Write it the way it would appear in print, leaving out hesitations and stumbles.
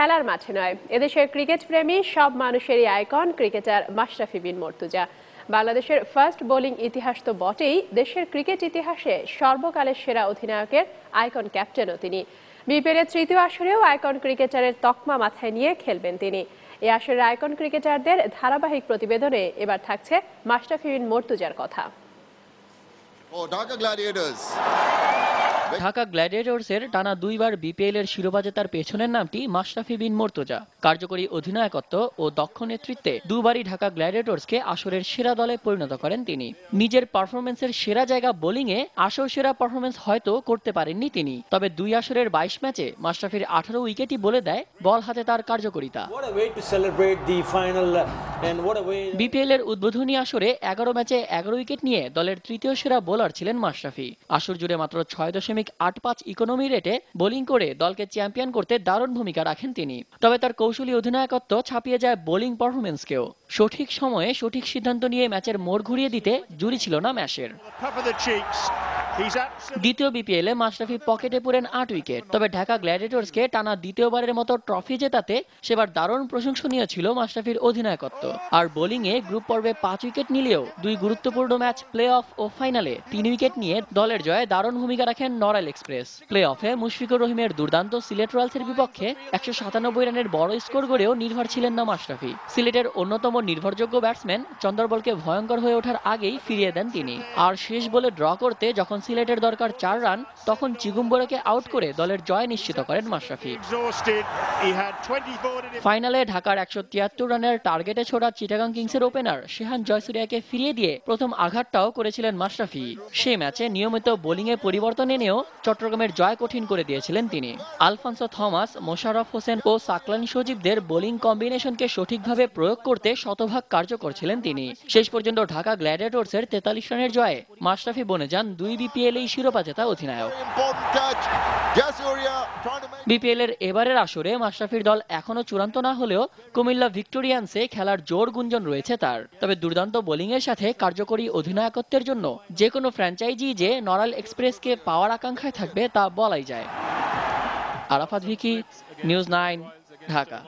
খেলার মাঠে নয়, এদেশের ক্রিকেট প্রেমী সব মানুষেরই আইকন ক্রিকেটার মাশরাফি বিন মর্তুজা। বাংলাদেশের ফার্স্ট বোলিং ইতিহাস তো বটেই, দেশের ক্রিকেট ইতিহাসে সর্বকালের সেরা অধিনায়কের আইকন ক্যাপ্টেনও তিনি। বিপিএলের তৃতীয় আসরেও আইকন ক্রিকেটারের তকমা মাথায় নিয়ে খেলবেন তিনি। এই আসরের আইকন ক্রিকেটারদের ধারাবাহিক প্রতিবেদনে এবার থাকছে মাশরাফি বিন মর্তুজার কথা। ঢাকা গ্ল্যাডিয়েটর্সের টানা দুইবার বিপিএল-এর শিরোপা জেতার পেছনের নামটি মাশরাফি বিন মর্তুজা। কার্যকরী অধিনায়কত্ব ও দক্ষ নেতৃত্বে দুবারই ঢাকা গ্ল্যাডিয়েটর্সকে আসরের সেরা দলে পরিণত করেন তিনি। নিজের পারফরমেন্সের সেরা জায়গা বোলিংয়ে আসর সেরা পারফরমেন্স হয়তো করতে পারেননি তিনি, তবে দুই আসরের 22 ম্যাচে মাশরাফির 18 উইকেটই বলে দেয় বল হাতে তার কার্যকরিতা। বিপিএল-এর উদ্বোধনী আসরে 11 ম্যাচে 11 উইকেট নিয়ে দলের তৃতীয় সেরা বোলার ছিলেন মাশরাফি। আসর জুড়ে মাত্র 6.85 ইকোনমি রেটে বোলিং করে দলকে চ্যাম্পিয়ন করতে দারুণ ভূমিকা রাখেন তিনি। তবে তার কৌশলী অধিনায়কত্ব ছাপিয়ে যায় বোলিং পারফরমেন্সকেও। সঠিক সময়ে সঠিক সিদ্ধান্ত নিয়ে ম্যাচের মোড় ঘুরিয়ে দিতে জুড়ি ছিল না ম্যাচের। দ্বিতীয় বিপিএল-এ মাশরাফি পকেটে পুরেন 8 উইকেট। তবে ঢাকা গ্ল্যাডিয়েটর্সকে টানা দ্বিতীয়বারের মতো ট্রফি জেতাতে সেবার দারুণ প্রশংসনীয় ছিল মাশরাফির অধিনায়কত্ব। আর বোলিংয়ে গ্রুপ পর্বে 5 উইকেট নিলেও দুই গুরুত্বপূর্ণ ম্যাচ প্লে অফ ও ফাইনালে 3 উইকেট নিয়ে দলের জয়ে দারুণ ভূমিকা রাখেন নড়াইল এক্সপ্রেস। প্লে অফে মুশফিকুর রহিমের দুর্দান্ত সিলেট রয়্যালসের বিপক্ষে 197 রানের বড় স্কোর গড়েও নির্ভর ছিলেন না মাশরাফি। সিলেটের অন্যতম নির্ভরযোগ্য ব্যাটসম্যান চন্দরবলকে ভয়ঙ্কর হয়ে ওঠার আগেই ফিরিয়ে দেন তিনি। আর শেষ বলে ড্র করতে যখন সিলেটের দরকার 4 রান, তখন চিগুম্বুরাকে আউট করে দলের জয় নিশ্চিত করেন মাশরাফি। ফাইনালে ঢাকার 173 রানের টার্গেটে ছোড়া চিটাগাং কিংসের ওপেনার শেহান জয়সুরিয়াকে ফিরিয়ে দিয়ে প্রথম আঘাতটাও করেছিলেন মাশরাফি। সে ম্যাচে নিয়মিত বোলিংয়ে পরিবর্তন এনেও চট্টগ্রামের জয় কঠিন করে দিয়েছিলেন তিনি। আলফান্সো থমাস, মোশাররফ হোসেন ও সাকলানি সজীবদের বোলিং কম্বিনেশনকে সঠিকভাবে প্রয়োগ করতে শতভাগ কার্যকর ছিলেন তিনি। শেষ পর্যন্ত ঢাকা গ্ল্যাডিয়েটর্সের 43 রানের জয়ে মাশরাফি বনে যান 2 বিপিএল-এই শিরোপা জেতা অধিনায়ক। বিপিএল-এর এবারের আসরে মাশরাফির দল এখনো চূড়ান্ত না হলেও কুমিল্লা ভিক্টোরিয়ান্সে খেলার জোর গুঞ্জন রয়েছে তার। তবে দুর্দান্ত বোলিংয়ের সাথে কার্যকরী অধিনায়কত্বের জন্য যে কোনো ফ্র্যাঞ্চাইজি যে নড়াইল এক্সপ্রেসকে পাওয়ার আকাঙ্ক্ষায় থাকবে তা বলাই যায়। আরাফাত ভিকি, নিউজ 9, ঢাকা।